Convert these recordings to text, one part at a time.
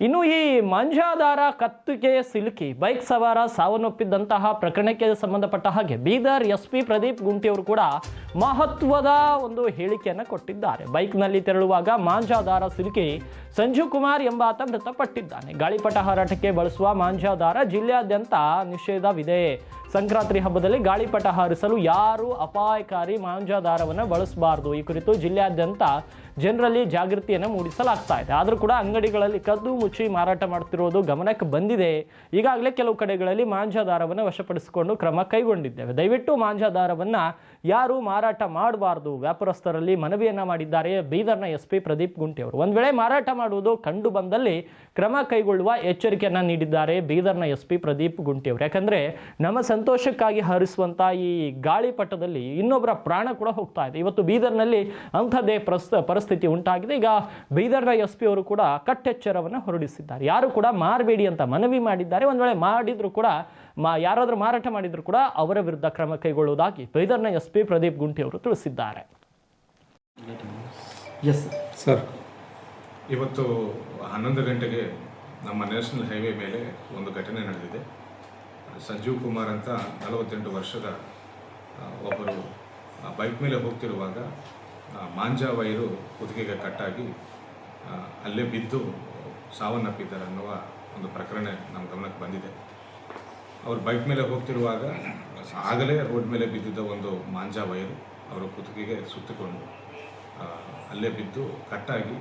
ಇನ್ನು ಈ ಮಾಂಜಾದಾರ ಕತ್ತಿಗೆ ಸಿಲುಕಿ ಬೈಕ್ ಸವಾರ ಸಾವನ್ನಪ್ಪಿದ್ದಂತಹ ಪ್ರಕರಣಕ್ಕೆ ಸಂಬಂಧಪಟ್ಟ ಹಾಗೆ ಬೀದರ್ SP ಪ್ರದೀಪ್ ಗುಂಟಿ ಅವರು ಕೂಡ ಮಹತ್ವದ ಒಂದು ಹೇಳಿಕೆಯನ್ನು ಕೊಟ್ಟಿದ್ದಾರೆ. ಬೈಕ್ನಲ್ಲಿ ತೆರಳುವಾಗ ಮಾಂಜಾದಾರ ಸಿಲುಕಿ ಸಂಜೀವ್ ಕುಮಾರ್ ಎಂಬಾತ ಮೃತಪಟ್ಟಿದ್ದಾನೆ. ಗಾಳಿಪಟ ಹಾರಾಟಕ್ಕೆ ಬಳಸುವ ಮಾಂಜಾದಾರ ಜಿಲ್ಲೆಯಾದ್ಯಂತ ನಿಷೇಧವಿದೆ. ಸಂಕ್ರಾಂತಿ ಹಬ್ಬದಲ್ಲಿ ಗಾಳಿಪಟ ಹಾರಿಸಲು ಯಾರು ಅಪಾಯಕಾರಿ ಮಾಂಜಾದಾರವನ್ನು ಬಳಸಬಾರದು. ಈ ಕುರಿತು ಜಿಲ್ಲೆಯಾದ್ಯಂತ ಜನರಲ್ಲಿ ಜಾಗೃತಿಯನ್ನು ಮೂಡಿಸಲಾಗ್ತಾ ಇದೆ. ಆದರೂ ಕೂಡ ಅಂಗಡಿಗಳಲ್ಲಿ ಕದ್ದು ಮುಚ್ಚಿ ಮಾರಾಟ ಮಾಡುತ್ತಿರುವುದು ಗಮನಕ್ಕೆ ಬಂದಿದೆ. ಈಗಾಗಲೇ ಕೆಲವು ಕಡೆಗಳಲ್ಲಿ ಮಾಂಜಾದಾರವನ್ನು ವಶಪಡಿಸಿಕೊಂಡು ಕ್ರಮ ಕೈಗೊಂಡಿದ್ದೇವೆ. ದಯವಿಟ್ಟು ಮಾಂಜಾದಾರವನ್ನು ಯಾರು ಮಾರಾಟ ಮಾಡಬಾರ್ದು ವ್ಯಾಪಾರಸ್ಥರಲ್ಲಿ ಮನವಿಯನ್ನ ಮಾಡಿದ್ದಾರೆ ಬೀದರ್ನ SP ಪ್ರದೀಪ್ ಗುಂಟಿ ಅವರು. ಒಂದು ವೇಳೆ ಮಾರಾಟ ಮಾಡುವುದು ಕಂಡು ಬಂದಲ್ಲಿ ಕ್ರಮ ಕೈಗೊಳ್ಳುವ ಎಚ್ಚರಿಕೆಯನ್ನ ನೀಡಿದ್ದಾರೆ ಬೀದರ್ನ SP ಪ್ರದೀಪ್ ಗುಂಟಿ ಅವರು. ಯಾಕಂದ್ರೆ ನಮ್ಮ ಸಂತೋಷಕ್ಕಾಗಿ ಹಾರಿಸುವಂತ ಈ ಗಾಳಿಪಟದಲ್ಲಿ ಇನ್ನೊಬ್ಬರ ಪ್ರಾಣ ಕೂಡ ಹೋಗ್ತಾ ಇದೆ. ಇವತ್ತು ಬೀದರ್ನಲ್ಲಿ ಅಂಥದ್ದೇ ಪರಿಸ್ಥಿತಿ ಉಂಟಾಗಿದೆ. ಈಗ ಬೀದರ್ನ SP ಅವರು ಕೂಡ ಕಟ್ಟೆಚ್ಚರವನ್ನು ಹೊರಡಿಸಿದ್ದಾರೆ. ಯಾರು ಕೂಡ ಮಾರಬೇಡಿ ಅಂತ ಮನವಿ ಮಾಡಿದ್ದಾರೆ. ಒಂದು ವೇಳೆ ಮಾಡಿದ್ರು ಕೂಡ ಯಾರಾದರೂ ಮಾರಾಟ ಮಾಡಿದ್ರು ಕೂಡ ಅವರ ವಿರುದ್ಧ ಕ್ರಮ ಕೈಗೊಳ್ಳುವುದಾಗಿ ಬೀದರ್ನ SP ಪ್ರದೀಪ್ ಗುಂಟಿ ಅವರು ತಿಳಿಸಿದ್ದಾರೆ. ಸರ್, ಇವತ್ತು 11 ಗಂಟೆಗೆ ನಮ್ಮ ನ್ಯಾಷನಲ್ ಹೈವೇ ಮೇಲೆ ಒಂದು ಘಟನೆ ನಡೆದಿದೆ. ಸಂಜೀವ್ ಕುಮಾರ್ ಅಂತ 48 ವರ್ಷದ ಒಬ್ಬರು ಬೈಕ್ ಮೇಲೆ ಹೋಗ್ತಿರುವಾಗ ಮಾಂಜಾ ವೈರು ಕುತ್ತಿಗೆಗೆ ಕಟ್ಟಾಗಿ ಅಲ್ಲೇ ಬಿದ್ದು ಸಾವನ್ನಪ್ಪಿದ್ದಾರೆ ಅನ್ನುವ ಒಂದು ಪ್ರಕರಣ ನಮ್ಮ ಗಮನಕ್ಕೆ ಬಂದಿದೆ. ಅವರು ಬೈಕ್ ಮೇಲೆ ಹೋಗ್ತಿರುವಾಗ ಆಗಲೇ ರೋಡ್ ಮೇಲೆ ಬಿದ್ದಿದ್ದ ಒಂದು ಮಾಂಜಾ ವೈರು ಅವರ ಕುತ್ತಿಗೆಗೆ ಸುತ್ತಿಕೊಂಡು ಅಲ್ಲೇ ಬಿದ್ದು ಕಟ್ಟಾಗಿ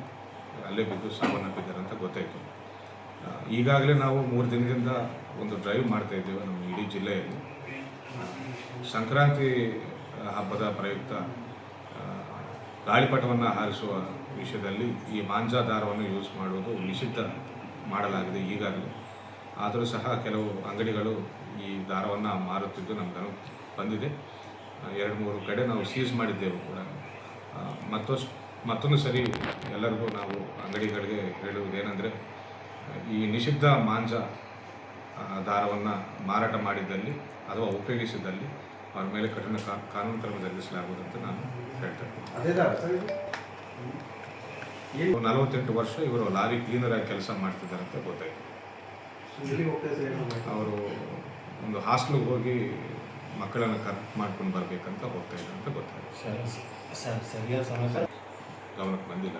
ಅಲ್ಲೇ ಬಿದ್ದು ಸಾವನ್ನಪ್ಪಿದ್ದಾರೆ ಅಂತ ಗೊತ್ತಾಯಿತು. ಈಗಾಗಲೇ ನಾವು 3 ದಿನದಿಂದ ಒಂದು ಡ್ರೈವ್ ಮಾಡ್ತಾ ಇದ್ದೇವೆ ನಮ್ಮ ಇಡೀ ಜಿಲ್ಲೆಯಲ್ಲಿ. ಸಂಕ್ರಾಂತಿ ಹಬ್ಬದ ಪ್ರಯುಕ್ತ ಗಾಳಿಪಟವನ್ನು ಹಾರಿಸುವ ವಿಷಯದಲ್ಲಿ ಈ ಮಾಂಜಾದಾರವನ್ನು ಯೂಸ್ ಮಾಡುವುದು ನಿಷಿದ್ಧ ಮಾಡಲಾಗಿದೆ ಈಗಾಗಲೇ. ಆದರೂ ಸಹ ಕೆಲವು ಅಂಗಡಿಗಳು ಈ ದಾರವನ್ನು ಮಾರುತ್ತಿದ್ದು ನಮ್ಗೆ ಬಂದಿದೆ. 2-3 ಕಡೆ ನಾವು ಸೀಸ್ ಮಾಡಿದ್ದೆವು ಕೂಡ. ಮತ್ತೊಂದು ಸರಿ ಎಲ್ಲರಿಗೂ ನಾವು ಅಂಗಡಿಗಳಿಗೆ ಹೇಳುವುದೇನೆಂದರೆ, ಈ ನಿಷಿದ್ಧ ಮಾಂಜಾ ದಾರವನ್ನು ಮಾರಾಟ ಮಾಡಿದ್ದಲ್ಲಿ ಅಥವಾ ಉಪಯೋಗಿಸಿದಲ್ಲಿ ಅವ್ರ ಮೇಲೆ ಕಠಿಣ ಕಾನೂನು ಕ್ರಮ ಜರುಗಿಸಲಾಗುವುದಂತ ನಾನು ಹೇಳ್ತೇನೆ. 48 ವರ್ಷ ಇವರು ಲಾರಿ ಕ್ಲೀನರ್ ಆಗಿ ಕೆಲಸ ಮಾಡ್ತಿದ್ದಾರೆ ಅಂತ ಗೊತ್ತಾಯಿತು. ಅವರು ಒಂದು ಹಾಸ್ಟೆಲ್ಗೆ ಹೋಗಿ ಮಕ್ಕಳನ್ನು ಕರೆಕ್ಟ್ ಮಾಡ್ಕೊಂಡು ಬರಬೇಕಂತ ಹೋಗ್ತಾ ಇದ್ದಾರೆ ಅಂತ ಗೊತ್ತಾಯಿತು. ಗಮನಕ್ಕೆ ಬಂದಿಲ್ಲ.